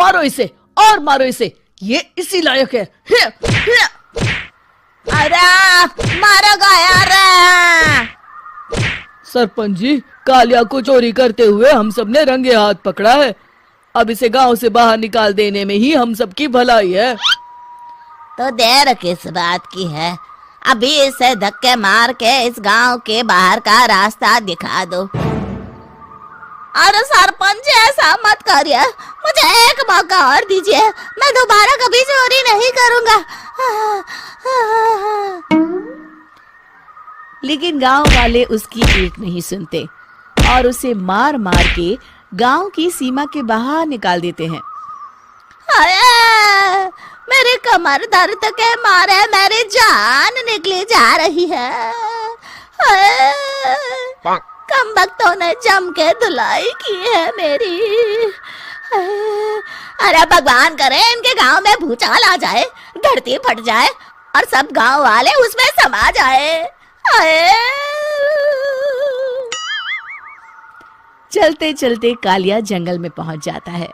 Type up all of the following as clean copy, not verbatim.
मारो इसे और मारो इसे, ये इसी लायक है। अरे मारेगा यार। सरपंच जी, कालिया को चोरी करते हुए हम सब ने रंगे हाथ पकड़ा है। अब इसे गांव से बाहर निकाल देने में ही हम सबकी भलाई है। तो देर किस बात की है, अभी इसे धक्के मार के इस गांव के बाहर का रास्ता दिखा दो। अरे सरपंच ऐसा मत करिए, मुझे एक मौका और दीजिए, मैं दोबारा कभी चोरी नहीं करूंगा। लेकिन गांव वाले उसकी एक नहीं सुनते और उसे मार मार के गांव की सीमा के बाहर निकाल देते हैं। हाय, मेरे कमर दर्द के मारे मेरी जान निकली जा रही है। हाय, कमबख्तों ने जम के धुलाई की है मेरी। अरे भगवान करे इनके गांव में भूचाल आ जाए, धरती फट जाए और सब गांव वाले उसमें समा जाए। चलते चलते कालिया जंगल में पहुंच जाता है।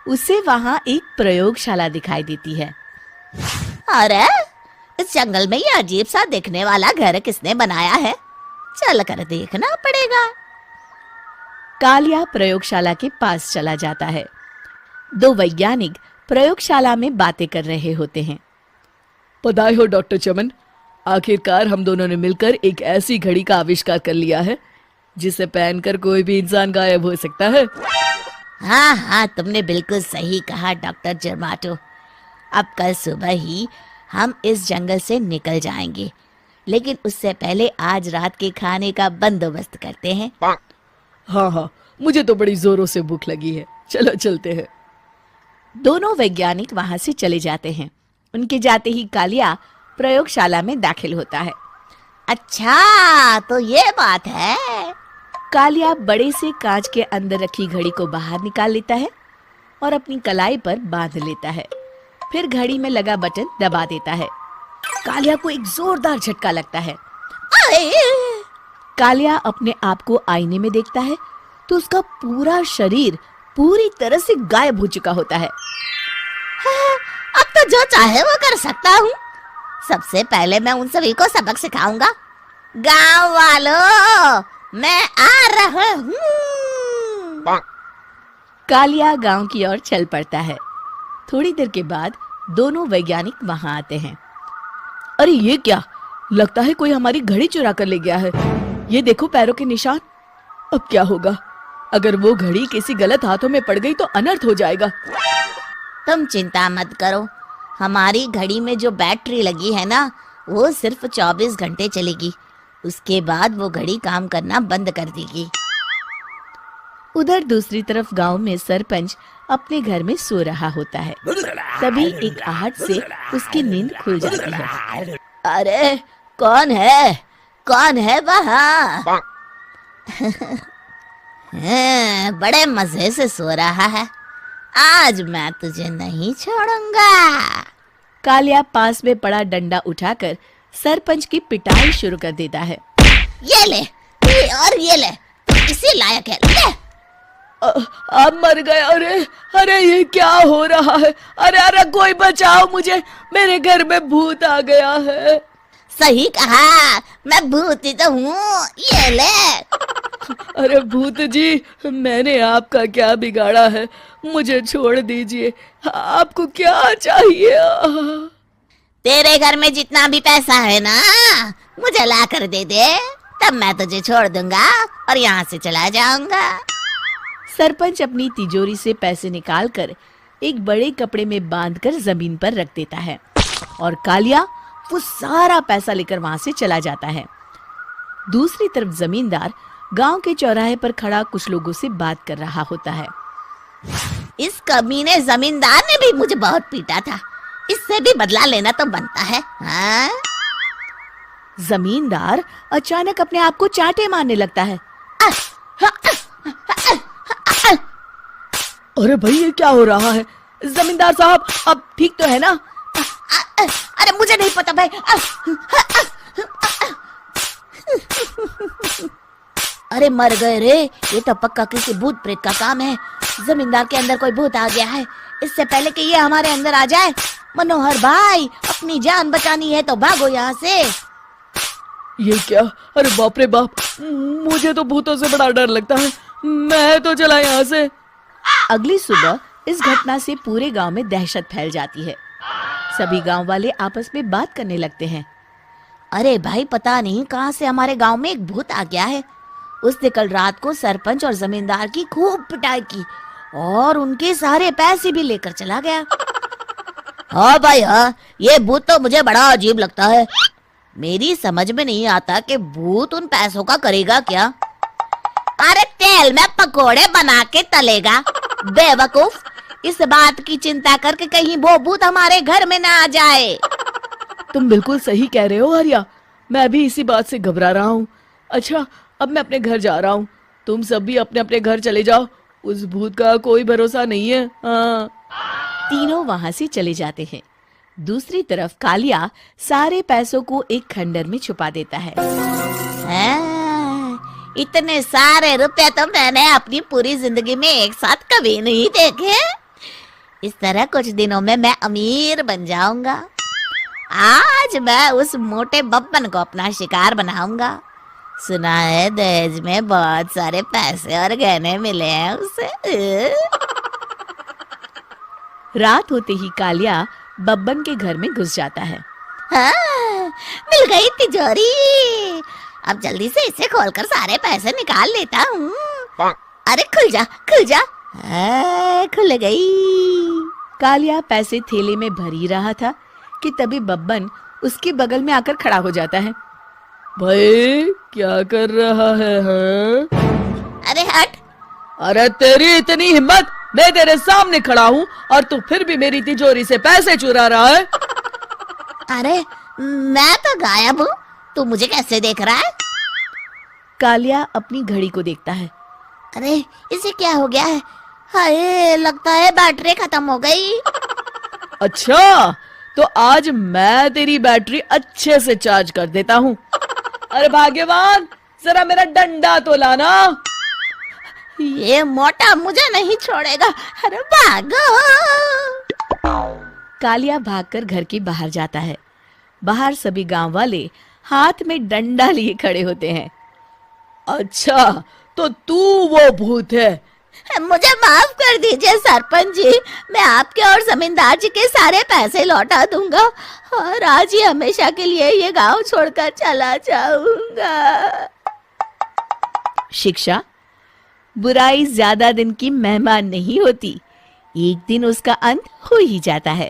उसे वहां एक प्रयोगशाला दिखाई देती है। अरे इस जंगल में ये अजीब सा दिखने वाला घर किसने बनाया है, चल कर देखना पड़ेगा। कालिया प्रयोगशाला के पास चला जाता है। दो वैज्ञानिक प्रयोगशाला में बातें कर रहे होते हैं। बधाई हो डॉक्टर चमन, आखिरकार हम दोनों ने मिलकर एक ऐसी घड़ी का आविष्कार कर लिया है जिसे पहनकर कोई भी इंसान गायब हो सकता है। हाँ हाँ, तुमने बिल्कुल सही कहा डॉक्टर जर्माटो। अब कल सुबह ही हम इस जंगल से निकल जाएंगे, लेकिन उससे पहले आज रात के खाने का बंदोबस्त करते हैं। हाँ हाँ, मुझे तो बड़ी जोरों से भूख लगी है, चलो चलते हैं। दोनों वैज्ञानिक वहां से चले जाते हैं। उनके जाते ही कालिया प्रयोगशाला में दाखिल होता है। अच्छा तो ये बात है। कालिया बड़े से कांच के अंदर रखी घड़ी को बाहर निकाल लेता है और अपनी कलाई पर बांध लेता है। फिर घड़ी में लगा बटन दबा देता है। कालिया को एक जोरदार झटका लगता है। कालिया अपने आप को आईने में देखता है तो उसका पूरा शरीर पूरी तरह से गायब हो चुका होता है। अब तो जो चाहे वो कर सकता हूँ। सबसे पहले मैं उन सभी को सबक सिखाऊंगा। गांव वालों, मैं आ रहा हूँ। कालिया गांव की ओर चल पड़ता है। थोड़ी देर के बाद दोनों वैज्ञानिक वहां आते हैं। अरे ये क्या, लगता है कोई हमारी घड़ी चुरा कर ले गया है। ये देखो पैरों के निशान। अब क्या होगा, अगर वो घड़ी किसी गलत हाथों में पड़ गई तो अनर्थ हो जाएगा। तुम चिंता मत करो, हमारी घड़ी में जो बैटरी लगी है ना, वो सिर्फ 24 घंटे चलेगी। उसके बाद वो घड़ी काम करना बंद कर देगी। उधर दूसरी तरफ गांव में सरपंच अपने घर में सो रहा होता है। तभी एक आहट से उसकी नींद खुल जाती है। अरे कौन है वहाँ? बड़े मजे से सो रहा है, आज मैं तुझे नहीं छोड़ूंगा। कालिया पास में पड़ा डंडा उठाकर सरपंच की पिटाई शुरू कर देता है। ये ले, ये ले, तू इसी लायक है, ले। आप मर गए। अरे ये क्या हो रहा है? अरे कोई बचाओ मुझे, मेरे घर में भूत आ गया है। सही कहा, मैं भूत ही तो हूँ, ये ले। अरे भूत जी, मैंने आपका क्या बिगाड़ा है, मुझे छोड़ दीजिए। आपको क्या चाहिए? तेरे घर में जितना भी पैसा है ना, मुझे ला कर दे दे, तब मैं तुझे छोड़ दूंगा और यहाँ से चला जाऊंगा। सरपंच अपनी तिजोरी से पैसे निकालकर एक बड़े कपड़े में बांधकर जमीन पर रख देता है और कालिया वो सारा पैसा लेकर वहां से चला जाता है। दूसरी तरफ जमींदार गांव के चौराहे पर खड़ा कुछ लोगों से बात कर रहा होता है। इस कमीने जमींदार ने भी मुझे बहुत पीटा था, इससे भी बदला लेना तो बनता है। हाँ? जमींदार अचानक अपने आप को चांटे मारने लगता है। अरे भाई ये क्या हो रहा है? जमींदार साहब, अब ठीक तो है ना? अरे मुझे नहीं पता भाई। अरे मर गए रे, ये तो पक्का किसी भूत प्रेत का काम है। जमींदार के अंदर कोई भूत आ गया है। इससे पहले कि ये हमारे अंदर आ जाए, मनोहर भाई अपनी जान बचानी है तो भागो यहाँ से। ये क्या? अरे बाप रे बाप, मुझे तो भूतों से बड़ा डर लगता है। मैं तो चला यहाँ से। अगली सुबह इस घटना से पूरे गांव में दहशत फैल जाती है। सभी गांव वाले आपस में बात करने लगते हैं। अरे भाई, पता नहीं कहाँ से हमारे गांव में एक भूत आ गया है। उसने कल रात को सरपंच और जमींदार की खूब पिटाई की और उनके सारे पैसे भी लेकर चला गया। हाँ भाई हाँ, ये भूत तो मुझे बड़ा अजीब लगता है। मेरी समझ में नहीं आता कि भूत उन पैसों का करेगा क्या। अरे तेल में पकोड़े बना के तलेगा बेवकूफ। इस बात की चिंता करके कहीं वो भूत हमारे घर में ना आ जाए। तुम बिल्कुल सही कह रहे हो आर्या, मैं भी इसी बात से घबरा रहा हूँ। अच्छा, अब मैं अपने घर जा रहा हूँ। तुम सब भी अपने अपने घर चले जाओ, उस भूत का कोई भरोसा नहीं है। हाँ। तीनों वहां से चले जाते हैं। दूसरी तरफ कालिया सारे पैसों को एक खंडर में छुपा देता है। इतने सारे रुपए तो मैंने अपनी पूरी जिंदगी में एक साथ कभी नहीं देखे। इस तरह कुछ दिनों में मैं अमीर बन जाऊंगा। आज मैं उस मोटे बब्बन को अपना शिकार बनाऊंगा। सुना है दहेज में बहुत सारे पैसे और गहने मिले हैं उसे। रात होते ही कालिया बब्बन के घर में घुस जाता है। हाँ, मिल गई तिजोरी। अब जल्दी से इसे खोलकर सारे पैसे निकाल लेता हूँ। अरे खुल जा खुल जा। खुल गई। कालिया पैसे थैले में भर ही रहा था कि तभी बब्बन उसके बगल में आकर खड़ा हो जाता है। भाई क्या कर रहा है? हाँ? अरे हट। अरे तेरी इतनी हिम्मत, मैं तेरे सामने खड़ा हूँ और तू फिर भी मेरी तिजोरी से पैसे चुरा रहा है। अरे मैं तो गायब हूँ, तू मुझे कैसे देख रहा है? कालिया अपनी घड़ी को देखता है। अरे इसे क्या हो गया है? हाय, लगता है बैटरी खत्म हो गई। अच्छा, तो आज मैं तेरी बैटरी अच्छे से चार्ज कर देता हूँ। अरे भाग्यवान, जरा मेरा डंडा तो लाना। ये मोटा मुझे नहीं छोड़ेगा। अरे भागो। कालिया भागकर घर के बाहर जाता है। बाहर सभी गांव वाले हाथ में डंडा लिए खड़े होते हैं। अच्छा, तो तू वो भूत है? मुझे माफ कर दीजिए सरपंच जी, मैं आपके और जमींदार जी के सारे पैसे लौटा दूंगा और आज ही हमेशा के लिए ये गांव छोड़कर चला जाऊंगा। शिक्षा: बुराई ज्यादा दिन की मेहमान नहीं होती, एक दिन उसका अंत हो ही जाता है।